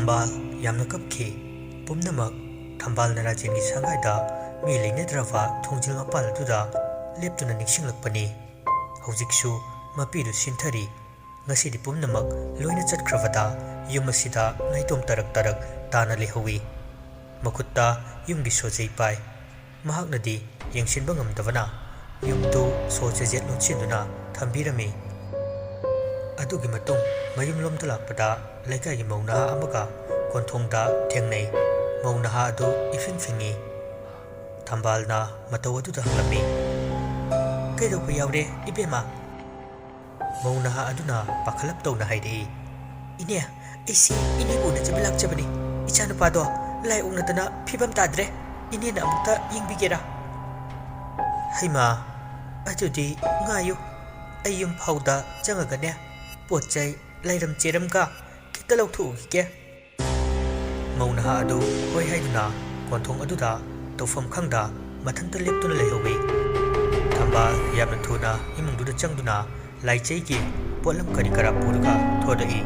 Thambal yamna kapki pumnamak thambal narajingi sangaida mi leinedrava thongjil mapal aduda leptuna ningsinglakpani hojiksu mapidu sinthari ngasidi pumnamak loina chatkhravada yum asida ngaitom tarak tarak tana lehawi makutta yumgi sojei pai mahaknadi yengsinba ngamdavana yumdu sojajet lonchinduna thambirami adugi matung mayum lomda lakpada lekai mauna amaga konthongda thengnei mauna ha adu ifing fingi thambalna matawadu da halami kaido ko yawre ibema mauna ha aduna pakhalap tawna haidei ine isi ine una jabilak jabani ichanu pado lai ungna dana phibam tadre ine na amta yingbigera haima ajudi ngayu ayum phauda jangagane pochai lairam cheram ka kitalau thu ke mauna ha adu hoi haiduna konthong aduda tofam khangda mathanta leptuna lehowi thamba yamna thuna imungduda changduna laichei ki polam kari kara purga thodai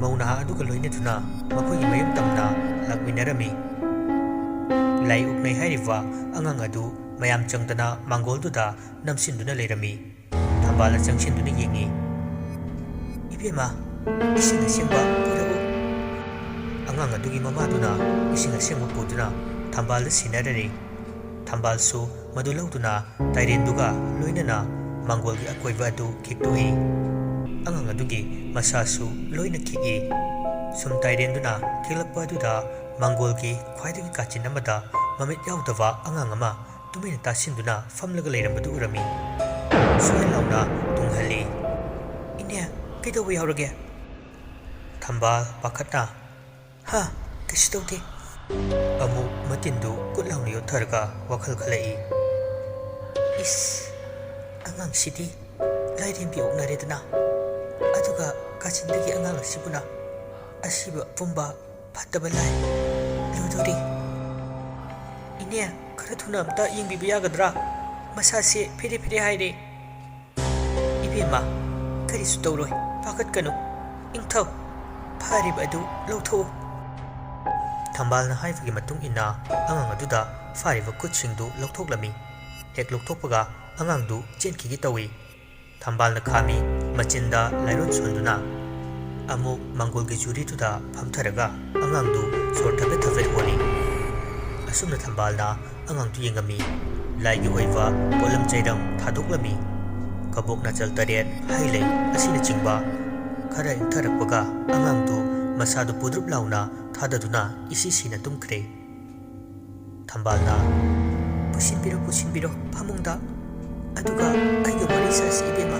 mauna ha adu ka loine thuna makoi mayam tamna lakminarami lai uknai hairiwa angang adu mayam changdana mangol duda namsinduna leirami thamba la changsinduna yengi ibema ising asingba purau angang adugi mamaduna ising asingba puduna thambal sinarari thambal su madulauduna tairenduga loinana mangolgi akoiba adu kiktoi angang adugi masasu loina kigi sum tairenduna kilakpa aduda mangolgi khwaidagi kachin amada mamit yaudava angang ama tumina tasinduna famlaga leirambadu urami soilauna tunghali ine kaido yaurage thambal pakhatna ha kistoti amu matindu kutlauni yotharga wakhal khalai is angang sidi lairim bi oknaredna aduga kachindagi angang sibuna asiba pumba phattaba lai luduri ine kharathuna amta yingbi biyagadra masase phire phire haire ibema karisu tawroi pakat kanu ingthau phariba adu lawtho thambalna haifagi matung ina angang aduda phariba kutsingdu lawthoklami hek lawthokpaga angangdu chenkhigi tawi thambalna khami machinda lairon sonduna amu mangolgi juri tuda phamtharaga angangdu sorthabe thavet holi asumna thambalna angangdu yengami laigi hoiwa polam chaidam thadoklami kabokna chal tariat hailei asina chingba khara intharakpaga angangdu masadu pudrup launa thadaduna isi sina tumkhre thambalna pusinbiro phamungda aduga aiga wari sasi ibema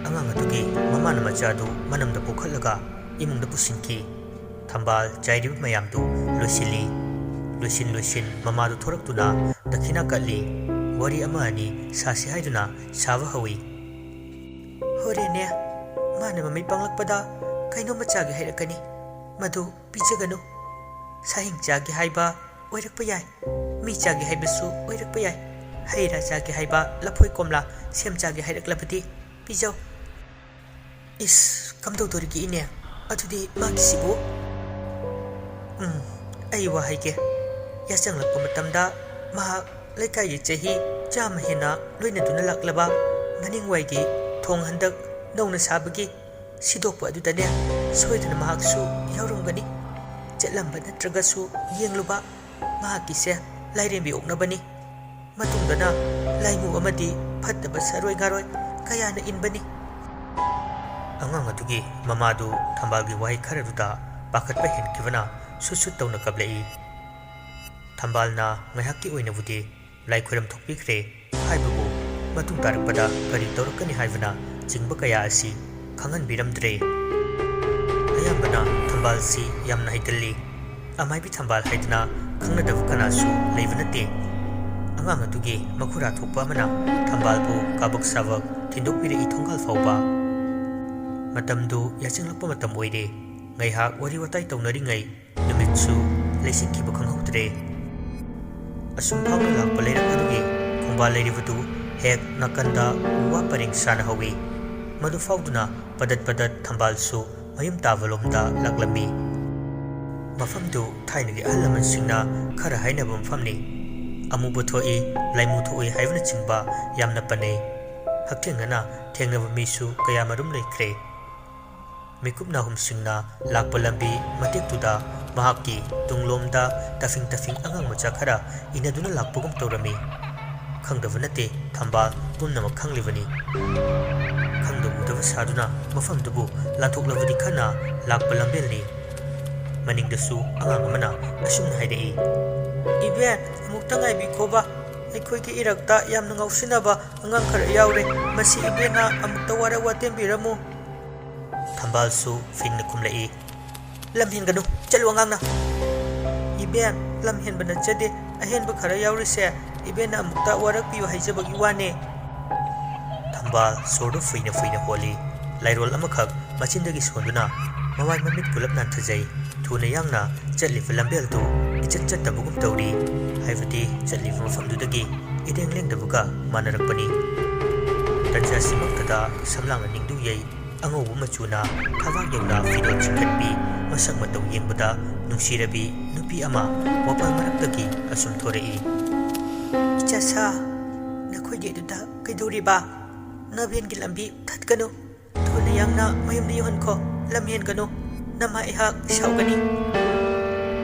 angang adugi mamana machadu manamda pukhallaga imungda pusinki thambal chairib mayamdu losin mamadu thoraktuna dakhina kalli wari ama ani sasi haiduna sawa hawi horene mana mami panglakpada kaino machagi hairakani madu pijaganu sahing chagi haiba oirakpa yai mi chagi haibasu oirakpa yai haira chagi haiba laphoi komla sem chagi hairaklapati pijau is kamdau dorigi ine adudi makisibu ai wa haike yasang lakpa matamda maha laikai ye chahi chama hena loina duna laklaba maning waigi thong handak nongna sabagi sidokpa adudane soidana mahaksu yaurumgani chetlamba natragasu yengluba mahakise lairembi oknabani matungdana laimu amadi phattaba saroi garoi kayana inbani angang adugi mamadu thambalgi wahi kharaduda pakhatpa henkivana susut tawna kablei thambalna ngayhakki oinabudi lai khoram thokpikre haibabu matung tarakpada kari tawrakani haibana chingba kaya asi khangan biramdre ayambana thambal si yamna haitalli amaibi thambal haidna khangnadav kanasu leivanate angang adugi makhura thokpa mana thambal bu kabak savak thindokpire ithongal fauba matamdu yachinglakpa matam oire ngaihak wari watai tawnari ngai numitsu leisikkiba khanghaudre asum phawna lakpa leirak adugi khongba leiribadu hek nakanda wa paring sana hawi madu fauduna padat thambal su mayum tavalomda laklami mafamdu thainagi ahal lamansingna khara hainaba mafamni amubu thoi laimu thoi haibna chingba yamna panei hakthengana thengnaba misu kaya marum leikre mikupna humsingna lakpa lambi matektuda mahaki tunglomda tafing angang macha khara inaduna lakpugum tawrami khangdaba nate thambal pumnamak khanglibani khangdabudaba saduna mafamdubu lanthoklavadi khana lakpa lambelni maningdasu angang amana asumna haidei ibe amukta ngaibi khoba ꯑꯩꯈꯣꯏꯒꯤ ꯏꯔꯛꯇ ꯌꯥꯝꯅ ꯉꯥꯎꯁꯤꯟꯅꯕ ꯑꯉꯥꯡ ꯈꯔ ꯌꯥꯎꯔꯦ ꯃꯁꯤ ꯏꯕꯦꯟꯅ ꯑꯃꯨꯛꯇ work ꯋꯥꯇꯦꯝꯕꯤꯔꯝꯃꯨ ꯊꯝꯕꯥꯜꯁꯨ ꯐꯤꯡꯅ ꯈꯨꯝꯂꯛꯏ ꯂꯝ ꯍꯦꯟꯒꯅꯨ ꯆꯠꯂꯨ ꯑꯉꯥꯡꯅ 이벤 lam hen bana jade ahen ba khara yauri se iben amukta warak piu haijabagi wane thambal sordu fuina holi lairol amakhak machindagi sonduna mawai mamit pulap nan thajai thuna yangna chatli filambel tu ichat chat tabugum tawri haivati chatli mafamdu dagi ideng leng dabuga manarakpani tanja simaktada samlang ningdu yei angobu machuna thawak yawna fidon chikhatpi masak matau yengbada nungsirabi nupi ama wapal maraktagi asum thorei ichasa nakhoi ge duda kaidori ba naben gi lambi thatkanu thuna yangna mayum ni hon kho lamhen kanu nama iha saugani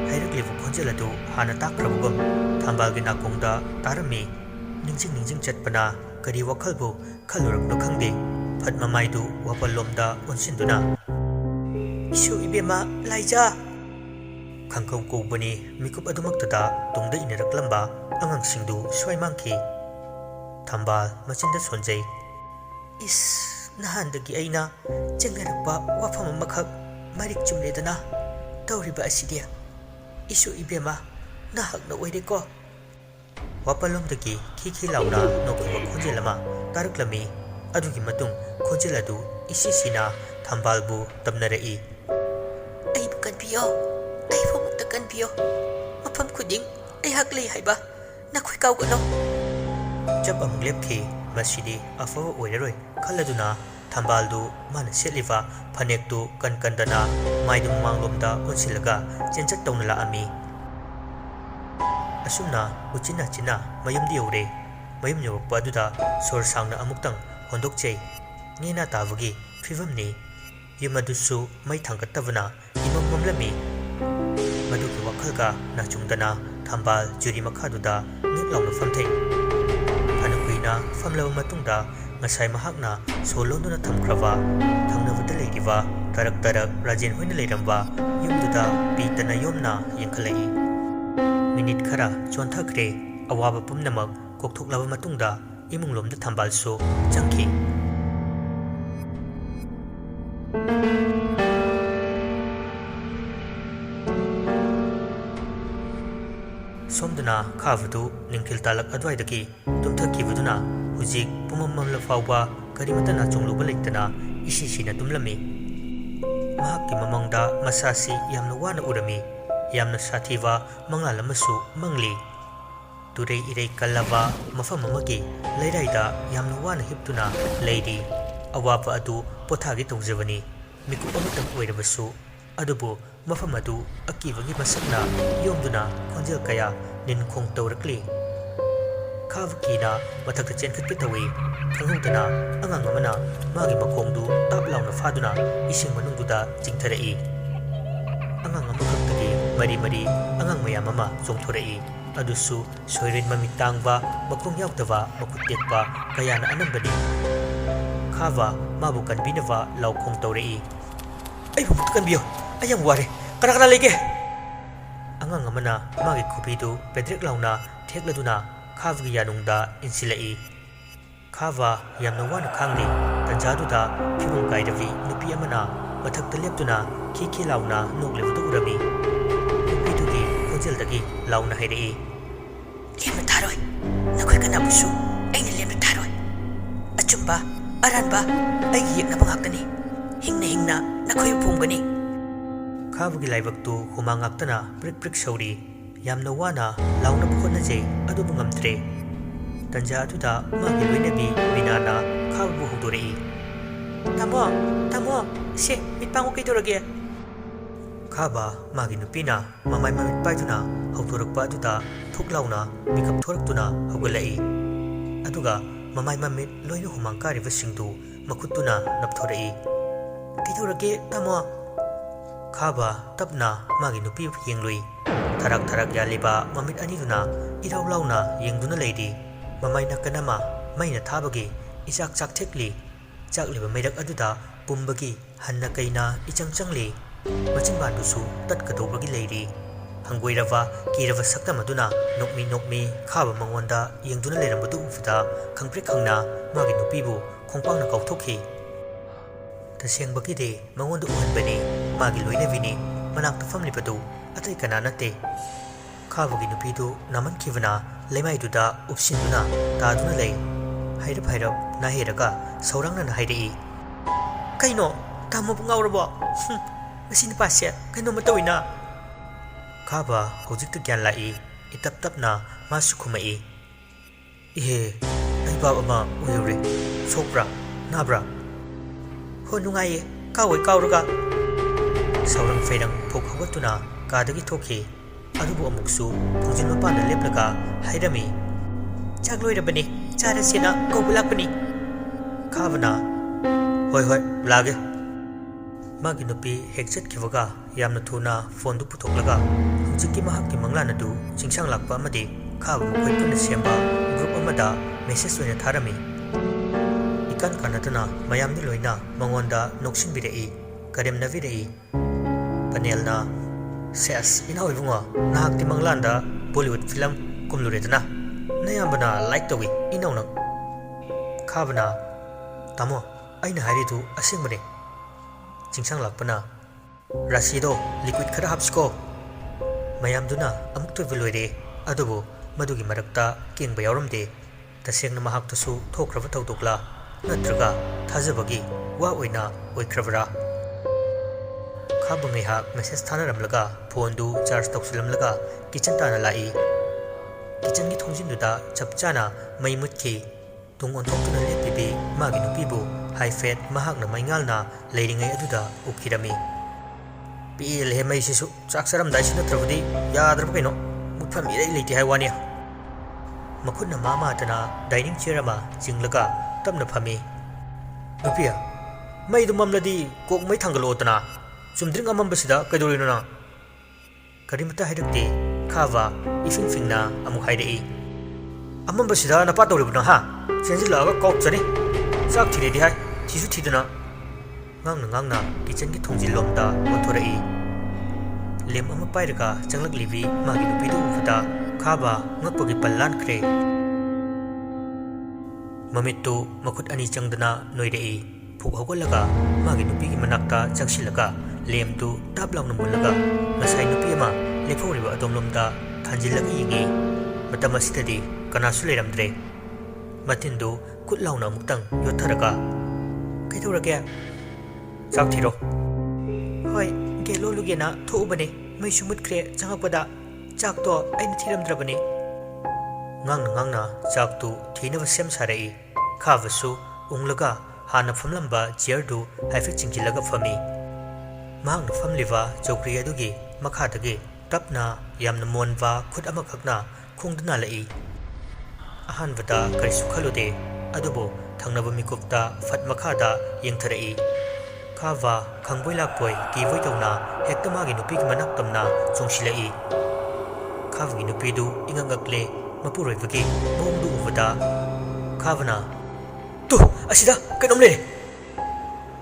hairagli bu khonjeladu hana takrabugum thambal gi nakongda tarami ningjing chatpana kari wakhal bu khalurak no khangde phatma maidu wapal lomda onsinduna isu ibema laija khangkau ko bani mikup adumaktada tungda inaраklamba angang singdu swaimangki thambal machinda sonjai is nahandagi aina chengarakpa wafam makhak marik chumledana tawriba asidia isu ibema nahak na oire ko wapalomdagi khi launa nokwa khonjelama taraklami adugi matung khonjeladu isisina thambalbu tamnarai ai kanpiyo ai phomukta kanpiyo mafam khuding ai haklei haiba nakhoi kawgano jabam lepthi masidi afawa oireroi khaladuna thambaldu mana seliva phanektu kankandana maidum manglomda onsilaga chenchat tawna la ami asumna uchina china mayumdi yore mayum yokpa aduda sor sangna amuktang hondokchei nina tawagi phivamni yumadusu mai thangkattavana imam mamlami maduki wakhalga nachungdana thambal juri makhaduda niklauna famthei anakuina famlaba matungda ngasai mahakna solonduna thamkrava thangnavada leiriva tarak rajen hoina leiramba yumduda pitana yomna yengkhalai minit khara chonthakre awaba pumnamak kokthoklaba matungda imunglomda thambalsu changki somduna khavadu ningkhil talak adwaidaki tumthakibuduna hujik pumamamla fawba karimatana chungluba leitana isisina tumlami mahakki mamangda masasi yamna wana urami yamna sathiva mangalamasu mangli turei irei kallava mafam amagi leiraida yamna wana hiptuna leidi awapa adu pothagi tongjabani mikup amatang oirabasu adubu mafam adu akibagi masakna yomduna khonjel kaya ninkhong tawrakli khavkina mathakta chenkhatke tawi khangudana angang amana magi makhongdu taplauna faduna ising manungduda jingtharai angang amakhaktagi mari angang mayam ama chongthorai adusu soirin mamit tangba makong yautava makutekpa kayana anambani khava mabu kanbinava laukhong tawrai ai bu kanbiyo ayang ware kana lege angang amana magi khubidu pedrek launa thekladuna khavgi yanungda insilai khava yamna wana khangni tanjaduda phibum kaidavi nupi amana mathakta leptuna khi launa noklebudu urami nupidugi hojeldagi launa hairei lemna tharoi nakhoi kana busu aina lemna tharoi achumba aranba ai yekna bangaktani hingna nakhoi phumgani khavgi laibaktu humangaktana prik sauri yamna wana launa bukhonajei adubu ngamtre tanja aduda magi loinabi binana khavbu hudorei Tamo, tamo, se, mitpango kaitorage. Khaba magi nupina mamai mamit paiduna hautorakpa aduda thuklauna mikap thoraktuna haugalai aduga mamai mamit loina humangkari vasingdu makhutuna napthorai kaitorage tamo khaba tapna magi nupi yenglui tharak tharak yaliba mamit aniduna irau launa yengduna leidi mamai nakanama maina thabagi ichak chak thekli chakliba mairak aduda pumbagi hanna kaina ichang changli machin bandusu tatkadobagi leiri hangoirava kirava saktamaduna nokmi khaba mangonda yengduna lerambadu ufda khangpre khangna magi nupibu khongpangna kauthokhi tasengbagi de mangonda uhanbani magi loinavini manakta famlibadu atai kana nate khabagi nupidu naman khivana lemaiduda upsinduna taduna lei hairap nahiraga saurangna na hairei kaino tamo ngaurabo Mesin pasya, kano matawina. Khaba, hojik gyan lai, itap na masuk kumai. Ihe, ay baba ma uyure, sopra, nabra. Ho nungai, kawai kauraga. Saurang fairang pokawatuna, kadagi toki, adubu amuksu, tungjin mapana leplaga, hairami. Chagloi rabani, cara sina, kobulakani. Khabana, hoi, lage. Magi nupi hekchet kivaga yamna thuna phone du puthoklaga hujiki mahakki manglana du chingsang lakpa amadi khaba mkhoi puna semba group amada message oina tharami ikan kanatana mayamni loina mangonda noksin birei karem navirei panelna ses ina oibunga nahakti manglanda Bollywood film kumluredana nayambana like tawi inauna khabana tamo aina haridu asengmane Chingsang lakpana Rasido liquid khara hapsko mayamduna amukto veloire adubu madugi marakta kingba yauramde tasengna mahaktusu thokrava tawdokla natraga thajabagi wa oina oikravara khabangai hak message thanaramlaga phone du charge tawsilamlaga kitchen tana lai kitchen gi thongjinduda chapchana mai mutki tung onthokna lepibi magi nupibu high fat mahakna maingalna leiringai aduda ukirami pil he mai sisu chaksaram dai sina travadi yadrab kaino mutfam irei leiti haiwania makhutna mama tana dining chair ama jinglaga tamna phami nupia mai du mamladi kok mai thangalo tana sumdring amam basida kaidorina na karimata haidakte khava ifingfingna amu haidei amam basida na patoribna ha senjilaga kok chani sak thiredi hai thisu thidana ngangna kitchen gi thongjil lomda othorai lem ama pairaga changlak livi magi nupidu ufuda khaba ngapagi pallan khre mamittu makhut ani changdana noirei phuk hogolaga magi nupi gi manakta changsilaga lemtu tablangna mulaga masai nupi ama lephoriba adomlomda thanjilaga yingi matamasitadi kanasu leramdre matindu kutlauna muktang yotharaga kaidorage chak thiro hoi gelo lugena thobane mai sumut khre changakpada chak to aina thiramdrabane ngangna chak tu thina sem sarai khavasu unglaga hana famlamba chair du haife chingjilaga fami mahangna famliwa chokri adugi makhadagi tapna yamna monwa khut amakhakna khungdana lai ahanvada karisu khalude adubo thangnaba mikupta fat makhada yengtharai khava khangboi lakpoi kivoi tawna hekta magi nupi gi manak tamna chongsilai khavgi nupi du ingangakle mapuroi bagi bongdu uvada khavana tu asida kainomle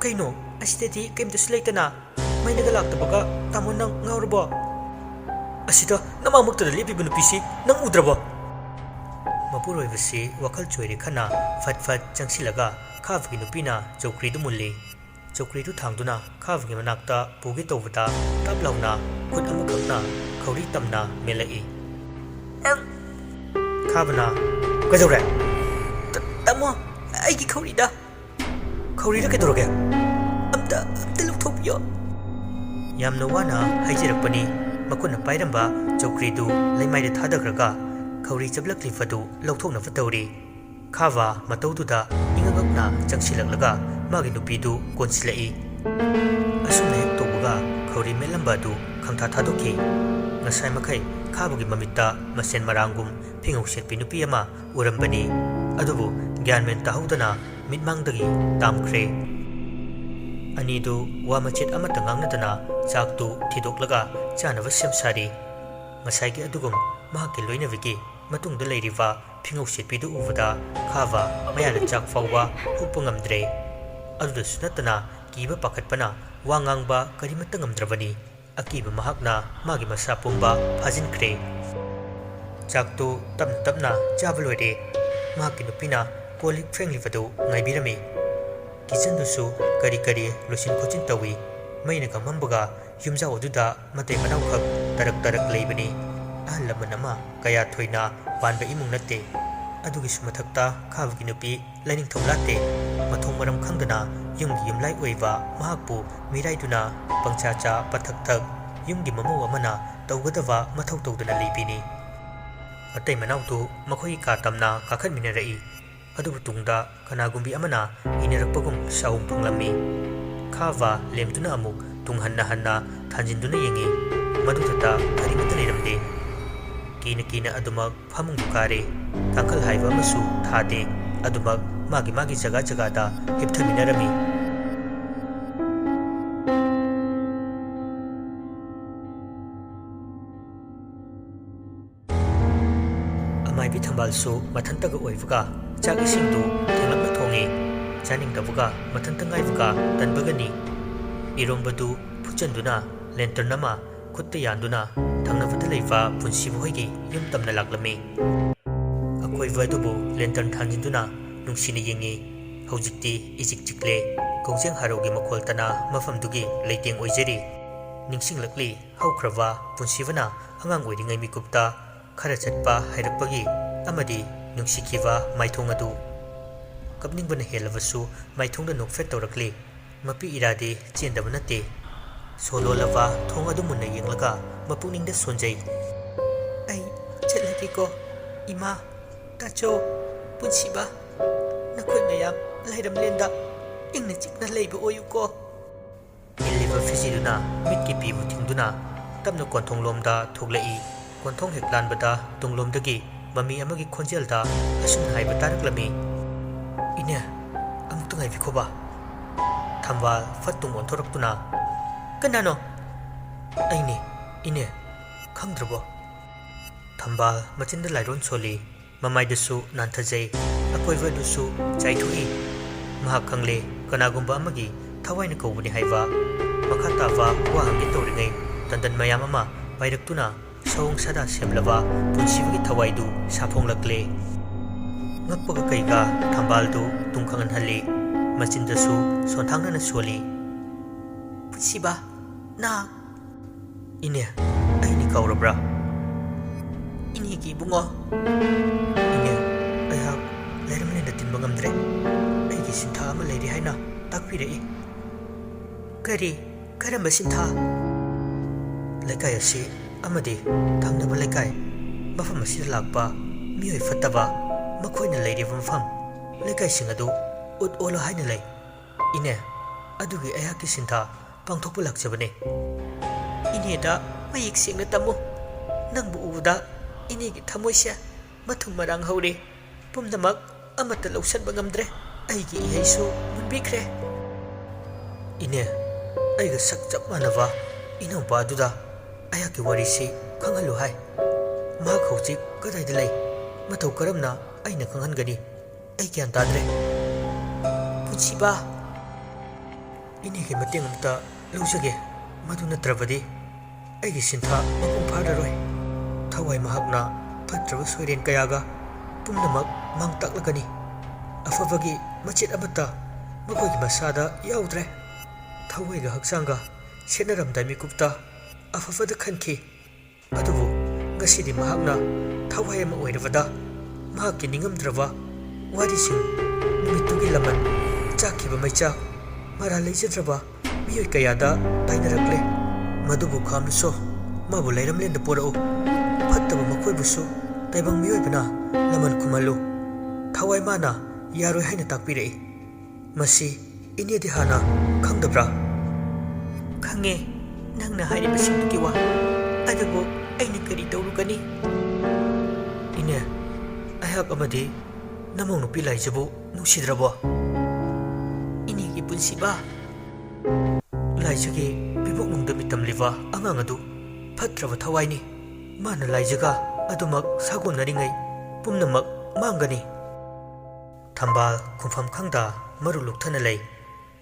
kaino asidati kaimta sulaitana mainaga laktabaga tamon nang ngaurbo asida namamukta lepi nupisi nang udrabo mapuroi basi wakal choiri khana fat changsilaga khavgi nupina chokri du mulli chokri du thangduna khavgi manakta pugi tawda tablawna khut amakhakna khawri tamna melai khavana kajore tamo aigi khawri da kedoroge amta lukthokyo yamna wana haijirakpani makuna pairamba chokri du leimaida thadagraga khawri chablakli fadu lauthokna fatawri khava matawduda ingagakna changsilaklaga ꯃꯥꯒꯤ ꯅꯨꯄꯤꯗꯨ ꯀꯣꯟꯁꯤꯜꯂꯛꯏ꯫ ꯑꯁꯨꯝꯅ ꯍꯦꯛ ꯇꯧꯕꯒ ꯈꯧꯔꯤ ꯃꯦꯠꯂꯝꯕ ꯑꯗꯨ ꯈꯪꯊꯥ ꯊꯥꯗꯣꯛꯈꯤ꯫ ꯉꯁꯥꯏ ꯃꯈꯩ ꯈꯥꯕꯒꯤ ꯃꯃꯤꯠꯇ ꯃꯁꯦꯟ ꯃꯔꯥꯡꯒꯨꯝ ꯐꯤꯉꯧ ꯁꯦꯠꯄꯤ ꯅꯨꯄꯤ ꯑꯃ ꯎꯔꯝꯕꯅꯤ꯫ ꯑꯗꯨꯕꯨ ꯒ꯭ꯌꯥꯟ ꯃꯦꯟ ꯇꯥꯍꯧꯗꯅ ꯃꯤꯠꯃꯥꯡꯗꯒꯤ ꯇꯥꯝꯈ꯭ꯔꯦ꯫ ꯑꯅꯤꯗꯨ ꯋꯥ ꯃꯆꯦꯠ ꯑꯃꯠꯇ ꯉꯥꯡꯅꯗꯅ ꯆꯥꯛꯇꯨ ꯊꯤꯗꯣꯛꯂꯒ ꯆꯥꯅꯕ ꯁꯦꯝ ꯁꯥꯔꯤ꯫ ꯉꯁꯥꯏꯒꯤ ꯑꯗꯨꯒꯨꯝ ꯃꯍꯥꯛꯀꯤ ꯂꯣꯏꯅꯕꯤꯒꯤ ꯃꯇꯨꯡꯗ ꯂꯩꯔꯤꯕ ꯐꯤꯉꯧ ꯁꯦꯠꯄꯤꯗꯨ ꯎꯕꯗ ꯈꯥꯕ ꯃꯌꯥꯅ ꯆꯥꯛ ꯐꯥꯎꯕ ꯍꯨꯛꯄ ꯉꯝꯗ꯭ꯔꯦ꯫ ꯑꯗꯨꯗꯁꯨ ꯅꯠꯇꯅ ꯀꯤꯕ ꯄꯥꯈꯠꯄꯅ ꯋꯥ ꯉꯥꯡꯕ ꯀꯔꯤꯃꯠꯇ ꯉꯝꯗ꯭ꯔꯕꯅꯤ꯫ ꯑꯀꯤꯕ ꯃꯍꯥꯛꯅ ꯃꯥꯒꯤ ꯃꯁꯥ ꯄꯨꯝꯕ ꯐꯥꯖꯤꯟꯈ꯭ꯔꯦ꯫ ꯆꯥꯛꯇꯨ ꯇꯞꯅ ꯇꯞꯅ ꯆꯥꯕ ꯂꯣꯏꯔꯦ꯫ ꯃꯍꯥꯛꯀꯤ ꯅꯨꯄꯤꯅ ꯀꯣꯜ ꯂꯤꯛ ꯐꯦꯡꯂꯤꯕꯗꯨ ꯉꯥꯏꯕꯤꯔꯝꯃꯤ꯫ ꯀꯤꯆꯟꯗꯨꯁꯨ ꯀꯔꯤ ꯀꯔꯤ ꯂꯣꯏꯁꯤꯟ ꯈꯣꯠꯆꯤꯟ ꯇꯧꯏ꯫ ꯃꯩꯅ ꯀꯝꯃꯝꯕꯒ ꯌꯨꯝꯖꯥꯎ ꯑꯗꯨꯗ ꯃꯇꯩ ꯃꯅꯥꯎꯈꯛ ꯇꯔꯛ ꯇꯔꯛ ꯂꯩꯕꯅꯤ꯫ ꯑꯍꯜ ꯂꯃꯟ ꯑꯃ ꯀꯌꯥ ꯊꯣꯏꯅ ꯄꯥꯟꯕ ꯏꯃꯨꯡ ꯅꯠꯇꯦ꯫ ꯑꯗꯨꯒꯤꯁꯨ ꯃꯊꯛꯇ ꯈꯥꯕꯒꯤ ꯅꯨꯄꯤ ꯂꯥꯏꯅꯤꯡꯊꯧ ꯂꯥꯠꯇꯦ꯫ ꯃꯊꯣꯡ ꯃꯔꯝ ꯈꯪꯗꯅ ꯌꯨꯝꯒꯤ ꯌꯨꯝꯂꯥꯏ ꯑꯣꯏꯕ ꯃꯍꯥꯛꯄꯨ ꯃꯤꯔꯥꯏꯗꯨꯅ ꯄꯪꯆꯥ ꯆꯥ ꯄꯊꯛ ꯊꯛ ꯌꯨꯝꯒꯤ ꯃꯃꯧ ꯑꯃꯅ ꯇꯧꯒꯗꯕ ꯃꯊꯧ ꯇꯧꯗꯅ ꯂꯩꯕꯤꯅꯤ꯫ ꯃꯇꯩ ꯃꯅꯥꯎꯗꯨ ꯃꯈꯣꯏꯒꯤ ꯀꯥ ꯇꯝꯅ ꯀꯥꯈꯠꯃꯤꯟꯅꯔꯛꯏ꯫ ꯑꯗꯨꯕꯨ ꯇꯨꯡꯗ ꯀꯅꯥꯒꯨꯝꯕꯤ ꯑꯃꯅ ꯏꯟꯅꯔꯛꯄꯒꯨꯝ ꯁꯥꯍꯨꯝ ꯐꯪꯂꯝꯃꯤ꯫ ꯈꯥꯕ ꯂꯦꯝꯗꯨꯅ ꯑꯃꯨꯛ ꯇꯨꯡ ꯍꯟꯅ ꯍꯟꯅ ꯊꯥꯟꯖꯤꯟꯗꯨꯅ ꯌꯦꯡꯉꯤ꯫ ꯃꯗꯨꯗ ꯀꯔꯤꯃꯠꯇ ꯂꯩꯔꯝꯗꯦ꯫ ꯀꯤꯅ ꯀꯤꯅ ꯑꯗꯨꯃꯛ ꯐꯃꯨꯡꯗꯨ ꯀꯥꯔꯦ꯫ ꯀꯥꯡꯈꯜ ꯍꯥꯏꯕ ꯑꯃꯁꯨ ꯊꯥꯗꯦ꯫ ꯑꯗꯨꯃꯛ ꯃꯥꯒꯤ ꯃꯥꯒꯤ ꯖꯒꯥ ꯖꯒꯥꯗ ꯍꯤꯞꯊꯃꯤꯟꯅꯔꯝꯃꯤ꯫ ꯑꯃꯥꯏꯕꯤ ꯊꯝꯕꯥꯜꯁꯨ ꯃꯊꯟꯇꯒ ꯑꯣꯏꯕꯒ ꯆꯥꯛ ꯏꯁꯤꯡꯗꯨ ꯊꯦꯡꯂꯞꯅ ꯊꯣꯡꯉꯤ꯫ ꯆꯥꯅꯤꯡꯗꯕꯒ ꯃꯊꯟꯇ ꯉꯥꯏꯕꯒ ꯇꯟꯕꯒꯅꯤ꯫ ꯏꯔꯣꯝꯕꯗꯨ ꯐꯨꯠꯆꯟꯗꯨꯅ ꯂꯦꯟꯇꯔꯟ ꯑꯃ ꯈꯨꯠꯇ ꯌꯥꯟꯗꯨꯅ ꯊꯪꯅꯕꯗ ꯂꯩꯕ ꯄꯨꯟꯁꯤꯕ ꯍꯣꯏꯒꯤ ꯌꯨꯝ ꯇꯝꯅ ꯂꯥꯛꯂꯝꯃꯤ꯫ ꯑꯀꯣꯏꯕ ꯑꯗꯨꯕꯨ ꯂꯦꯟꯇꯔꯟ ꯊꯥꯟꯖꯤꯟꯗꯨꯅ ꯅꯨꯡꯁꯤꯅ ꯌꯦꯡꯉꯤ꯫ ꯍꯧꯖꯤꯛꯇꯤ ꯏꯆꯤꯛ ꯆꯤꯛꯂꯦ꯫ ꯀꯧꯖꯦꯡ ꯍꯥꯔꯧꯒꯤ ꯃꯈꯣꯜꯇꯅ ꯃꯐꯝꯗꯨꯒꯤ ꯂꯩꯇꯦꯡ ꯑꯣꯏꯖꯔꯤ꯫ ꯅꯤꯡꯁꯤꯡꯂꯛꯂꯤ ꯍꯧꯈ꯭ꯔꯕ ꯄꯨꯟꯁꯤꯕꯅ ꯑꯉꯥꯡ ꯑꯣꯏꯔꯤꯉꯩ ꯃꯤꯀꯨꯞꯇ ꯈꯔ ꯆꯠꯄ ꯍꯩꯔꯛꯄꯒꯤ ꯑꯃꯗꯤ ꯅꯨꯡꯁꯤꯈꯤꯕ ꯃꯥꯏꯊꯣꯡ ꯑꯗꯨ꯫ ꯀꯞꯅꯤꯡꯕꯅ ꯍꯦꯜꯂꯕꯁꯨ ꯃꯥꯏꯊꯣꯡꯗ ꯅꯣꯛꯐꯦꯠ ꯇꯧꯔꯛꯂꯤ꯫ ꯃꯄꯤ ꯏꯔꯥꯗꯤ ꯆꯦꯟꯗꯕ ꯅꯠꯇꯦ꯫ ꯁꯣ ꯂꯣꯜꯂꯕ ꯊꯣꯡ ꯑꯗꯨ ꯃꯨꯟꯅ ꯌꯦꯡꯂꯒ ꯃꯄꯨꯛꯅꯤꯡꯗ ꯁꯣꯟꯖꯩ꯫ ꯑꯩ ꯆꯠꯂꯒꯦꯀꯣ ꯏꯃꯥ, ꯇꯥꯆꯧ, ꯄꯨꯟꯁꯤꯕ, ꯅꯈꯣꯏ ꯃꯌꯥꯝ ꯂꯩꯔꯝꯂꯦꯟꯗ ꯏꯪꯅ ꯆꯤꯛꯅ ꯂꯩꯕ ꯑꯣꯏꯌꯨꯀꯣ꯫ ꯏꯜꯂꯤꯕ ꯐꯤꯖꯤꯗꯨꯅ ꯃꯤꯠꯀꯤ ꯄꯤꯕꯨ ꯊꯤꯡꯗꯨꯅ ꯇꯞꯅ ꯀꯣꯟꯊꯣꯡꯂꯣꯝꯗ ꯊꯣꯛꯂꯛꯏ꯫ ꯀꯣꯟꯊꯣꯡ ꯍꯦꯛ ꯂꯥꯟꯕꯗ ꯇꯨꯡꯂꯣꯝꯗꯒꯤ ꯃꯃꯤ ꯑꯃꯒꯤ ꯈꯣꯟꯖꯦꯜꯗ ꯑꯁꯨꯝꯅ ꯍꯥꯏꯕ ꯇꯥꯔꯛꯂꯝꯃꯤ, "ꯏꯅꯦ, ꯑꯃꯨꯛꯇ ꯉꯥꯏꯕꯤꯈꯣꯕ"꯫ ꯊꯝꯕꯥꯜ ꯐꯠ ꯇꯨꯡ ꯑꯣꯟꯊꯣꯔꯛꯇꯨꯅ, "ꯀꯅꯥꯅꯣ?" "ꯑꯩꯅꯤ, ꯏꯅꯦ, ꯈꯪꯗ꯭ꯔꯕꯣ?" ꯊꯝꯕꯥꯜ ꯃꯆꯤꯟꯗ ꯂꯥꯏꯔꯣꯟ ꯁꯣꯜꯂꯤ꯫ ꯃꯃꯥꯏꯗꯁꯨ ꯅꯥꯟꯊꯖꯩ꯫ ꯑꯀꯣꯏꯕ ꯑꯗꯨꯁꯨ ꯆꯥꯏꯊꯣꯛꯏ꯫ ꯃꯍꯥꯛ ꯈꯪꯂꯦ ꯀꯅꯥꯒꯨꯝꯕ ꯑꯃꯒꯤ ꯊꯋꯥꯏꯅ ꯀꯧꯕꯅꯤ ꯍꯥꯏꯕ꯫ ꯃꯈꯥ ꯇꯥꯕ ꯋꯥ ꯍꯪꯒꯦ ꯇꯧꯔꯤꯉꯩ ꯇꯟꯗꯟ ꯃꯌꯥꯝ ꯑꯃ ꯄꯥꯏꯔꯛꯇꯨꯅ ꯁꯑꯣꯡ ꯁꯥꯗꯥ ꯁꯦꯝꯂꯕ ꯄꯨꯟꯁꯤꯕꯒꯤ ꯊꯋꯥꯏꯗꯨ ꯁꯥꯐꯣꯡꯂꯛꯂꯦ꯫ ꯉꯛꯄꯒ ꯀꯩꯒ ꯊꯝꯕꯥꯜꯗꯨ ꯇꯨꯡ ꯈꯪꯍꯟꯍꯜꯂꯤ꯫ ꯃꯆꯤꯟꯗꯁꯨ ꯁꯣꯟꯊꯥꯡꯅꯅ ꯁꯣꯜꯂꯤ, "ꯄꯨꯟꯁꯤꯕ, ꯅꯍꯥꯛ..." "ꯏꯅꯦ, ꯑꯩꯅꯤ ꯀꯥꯎꯔꯕ꯭ꯔꯥ?" "ꯏꯅꯦꯒꯤ ꯏꯕꯨꯡꯉꯣ." "ꯏꯅꯦ, ꯑꯩꯍꯥꯛ ꯂꯩꯔꯝꯂꯦꯟꯗ ꯇꯤꯟꯕ ꯉꯝꯗ꯭ꯔꯦ꯫ ꯑꯩꯒꯤ ꯁꯤꯟꯊꯥ ꯑꯃ ꯂꯩꯔꯤ ꯍꯥꯏꯅ ꯇꯥꯛꯄꯤꯔꯛꯏ." "ꯀꯔꯝꯕ ꯁꯤꯟꯊꯥ?" "ꯂꯩꯀꯥꯏ ꯑꯁꯤ ꯑꯃꯗꯤ ꯊꯪꯅꯕ ꯂꯩꯀꯥꯏ, ꯃꯐꯝ ꯑꯁꯤꯗ ꯂꯥꯛꯄ ꯃꯤꯑꯣꯏ ꯐꯠꯇꯕ ꯃꯈꯣꯏꯅ ꯂꯩꯔꯤꯕ ꯃꯐꯝ, ꯂꯩꯀꯥꯏꯁꯤꯡ ꯑꯗꯨ ꯎꯠ ꯑꯣꯜꯂꯣ ꯍꯥꯏꯅ ꯂꯩ꯫ ꯏꯅꯦ, ꯑꯗꯨꯒꯤ ꯑꯩꯍꯥꯛꯀꯤ ꯁꯤꯟꯊꯥ ꯄꯥꯡꯊꯣꯛꯄ ꯂꯥꯛꯆꯕꯅꯤ." "ꯏꯅꯦꯗ ꯃꯌꯦꯛ ꯁꯦꯡꯅ ꯇꯝꯃꯨ꯫ ꯅꯪꯕꯨ ꯎꯕꯗ ꯏꯅꯦꯒꯤ ꯊꯃꯣꯏꯁꯦ ꯃꯊꯨꯝ ꯃꯔꯥꯡ ꯍꯧꯔꯦ꯫ ꯄꯨꯝꯅꯃꯛ ꯑꯃꯠꯇ ꯂꯧꯁꯟꯕ ꯉꯝꯗ꯭ꯔꯦ꯫ ꯑꯩꯒꯤ ꯏꯍꯩꯁꯨ ꯃꯨꯟꯕꯤꯈ꯭ꯔꯦ." "ꯏꯅꯦ, ꯑꯩꯒ ꯁꯛ ꯆꯞ ꯃꯥꯟꯅꯕ ꯏꯅꯥꯎꯄꯥ ꯑꯗꯨꯗ ꯑꯩꯍꯥꯛꯀꯤ ꯋꯥꯔꯤꯁꯤ ꯈꯪꯍꯜꯂꯨ ꯍꯥꯏ꯫ ꯃꯍꯥꯛ ꯍꯧꯖꯤꯛ ꯀꯗꯥꯏꯗ ꯂꯩ? ꯃꯇꯧ ꯀꯔꯝꯅ ꯑꯩꯅ ꯈꯪꯍꯟꯒꯅꯤ? ꯑꯩ ꯒ꯭ꯌꯥꯟ ꯇꯥꯗ꯭ꯔꯦ." "ꯄꯨꯟꯁꯤꯕ, ꯏꯅꯦꯒꯤ ꯃꯇꯦꯡ ꯑꯃꯇ ꯂꯧꯖꯒꯦ꯫ ꯃꯗꯨ ꯅꯠꯇ꯭ꯔꯕꯗꯤ ꯑꯩꯒꯤ ꯁꯤꯟꯊꯥ ꯃꯄꯨꯡ ꯐꯥꯔꯔꯣꯏ꯫ ꯊꯋꯥꯏ ꯃꯍꯥꯛꯅ ꯐꯠꯇ꯭ꯔꯕ ꯁꯣꯏꯔꯦꯟ ꯀꯌꯥꯒ ꯄꯨꯝꯅꯃꯛ ꯃꯥꯡ ꯇꯥꯛꯂꯒꯅꯤ꯫ ꯑꯐꯕꯒꯤ ꯃꯆꯦꯠ ꯑꯃꯠꯇ ꯃꯈꯣꯏꯒꯤ ꯃꯁꯥꯗ ꯌꯥꯎꯗ꯭ꯔꯦ꯫ ꯊꯋꯥꯏꯒ ꯍꯛꯆꯥꯡꯒ ꯁꯦꯠꯅꯔꯝꯗꯥꯏ ꯃꯤꯀꯨꯞꯇ ꯑꯐꯕꯗ ꯈꯟꯈꯤ꯫ ꯑꯗꯨꯕꯨ ꯉꯁꯤꯗꯤ ꯃꯍꯥꯛꯅ ꯊꯋꯥꯏ ꯑꯃ ꯑꯣꯏꯔꯕꯗ ꯃꯍꯥꯛꯀꯤ ꯅꯤꯡꯉꯝꯗ꯭ꯔꯕ ꯋꯥꯔꯤꯁꯤꯡ, ꯅꯨꯃꯤꯠꯇꯨꯒꯤ ꯂꯃꯟ, ꯆꯥꯛꯈꯤꯕ ꯃꯩꯆꯥꯛ, ꯃꯔꯥꯜ ꯂꯩꯖꯗ꯭ꯔꯕ ꯃꯤꯑꯣꯏ ꯀꯌꯥꯗ ꯇꯥꯏꯅꯔꯛꯂꯦ꯫ ꯃꯗꯨꯕꯨ ꯈꯥꯝꯂꯁꯨ ꯃꯥꯕꯨ ꯂꯩꯔꯝꯂꯦꯟꯗ ꯄꯨꯔꯛꯎ꯫ ꯐꯠꯇꯕ ꯃꯈꯣꯏꯕꯨꯁꯨ ꯇꯥꯏꯕꯪ ꯃꯤꯑꯣꯏꯕꯅ ꯂꯃꯟ ꯈꯨꯝꯍꯜꯂꯨ꯫ ꯊꯋꯥꯏ ꯃꯥꯅ ꯌꯥꯔꯣꯏ ꯍꯥꯏꯅ ꯇꯥꯛꯄꯤꯔꯛꯏ꯫ ꯃꯁꯤ ꯏꯅꯦꯗꯤ ꯍꯥꯟꯅ ꯈꯪꯗꯕ꯭ꯔꯥ? ꯈꯪꯉꯦ ꯅꯪꯅ ꯍꯥꯏꯔꯤꯕꯁꯤꯡꯗꯨꯒꯤ ꯋꯥ, ꯑꯗꯨꯕꯨ ꯑꯩꯅ ꯀꯔꯤ ꯇꯧꯔꯨꯒꯅꯤ? ꯏꯅꯦ, ꯑꯩꯍꯥꯛ ꯑꯃꯗꯤ ꯅꯃꯧ ꯅꯨꯄꯤ ꯂꯥꯏꯖꯕꯨ ꯅꯨꯡꯁꯤꯗ꯭ꯔꯕꯣ? ꯏꯅꯦꯒꯤ ꯄꯨꯟꯁꯤꯕ, ꯂꯥꯏꯖꯒꯤ ꯄꯤꯕꯣꯛꯅꯨꯡꯗ ꯃꯤꯇꯝꯂꯤꯕ ꯑꯉꯥꯡ ꯑꯗꯨ ꯐꯠꯇ꯭ꯔꯕ ꯊꯋꯥꯏꯅꯤ. ꯃꯥꯅ ꯂꯥꯏꯖꯒ ꯑꯗꯨꯃꯛ ꯁꯥꯒꯣꯟꯅꯔꯤꯉꯩ ꯄꯨꯝꯅꯃꯛ ꯃꯥꯡꯒꯅꯤ. ꯊꯝꯕꯥꯜ ꯈꯨꯝꯐꯝ ꯈꯪꯗ ꯃꯔꯨ ꯂꯨꯛꯊꯅ ꯂꯩ.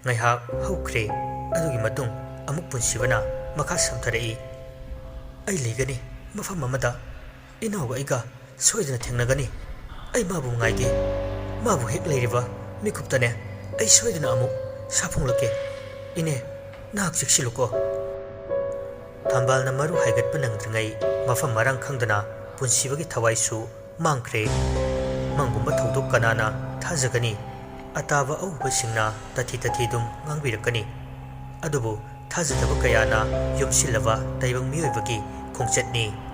ꯉꯥꯏꯍꯥꯛ ꯍꯧꯈ꯭ꯔꯦ. ꯑꯗꯨꯒꯤ ꯃꯇꯨꯡ ꯑꯃꯨꯛ ꯄꯨꯟꯁꯤꯕꯅ ꯃꯈꯥ ꯁꯝꯊꯔꯛꯏ. ꯑꯩ ꯂꯩꯒꯅꯤ ꯃꯐꯝ ꯑꯃꯗ. ꯏꯅꯥꯎꯒ ꯑꯩꯒ ꯁꯣꯏꯗꯅ ꯊꯦꯡꯅꯒꯅꯤ. ꯑꯩ ꯃꯥꯕꯨ ꯉꯥꯏꯒꯦ. ꯃꯥꯕꯨ ꯍꯦꯛ ꯂꯩꯔꯤꯕ ꯃꯤꯀꯨꯞꯇꯅꯦ ꯑꯩ ꯁꯣꯏꯗꯅ ꯑꯃꯨꯛ ꯁꯥꯐꯣꯡꯂꯛꯀꯦ. ꯏꯅꯦ, ꯅꯍꯥꯛ ꯆꯦꯛꯁꯤꯜꯂꯨꯀꯣ. ꯊꯝꯕꯥꯜꯅ ꯃꯔꯨ ꯍꯥꯏꯒꯠꯄ ꯅꯪꯗ꯭ꯔꯤꯉꯩ ꯃꯐꯝ ꯃꯔꯥꯡ ꯈꯪꯗꯅ ꯄꯨꯟꯁꯤꯕꯒꯤ ꯊꯋꯥꯏꯁꯨ ꯃꯥꯡꯈ꯭ꯔꯦ. ꯃꯪꯒꯨꯝꯕ ꯊꯧꯗꯣꯛ ꯀꯅꯥꯅ ꯊꯥꯖꯒꯅꯤ? ꯑꯇꯥꯕ ꯑꯎꯕꯁꯤꯡꯅ ꯇꯊꯤ ꯑꯗꯨꯝ ꯉꯥꯡꯕꯤꯔꯛꯀꯅꯤ. ꯑꯗꯨꯕꯨ ꯊꯥꯖꯗꯕ ꯀꯌꯥꯅ ꯌꯣꯝꯁꯤꯜꯂꯕ ꯇꯥꯏꯕꯪ ꯃꯤꯑꯣꯏꯕꯒꯤ ꯈꯣꯡꯆꯠꯅꯤ.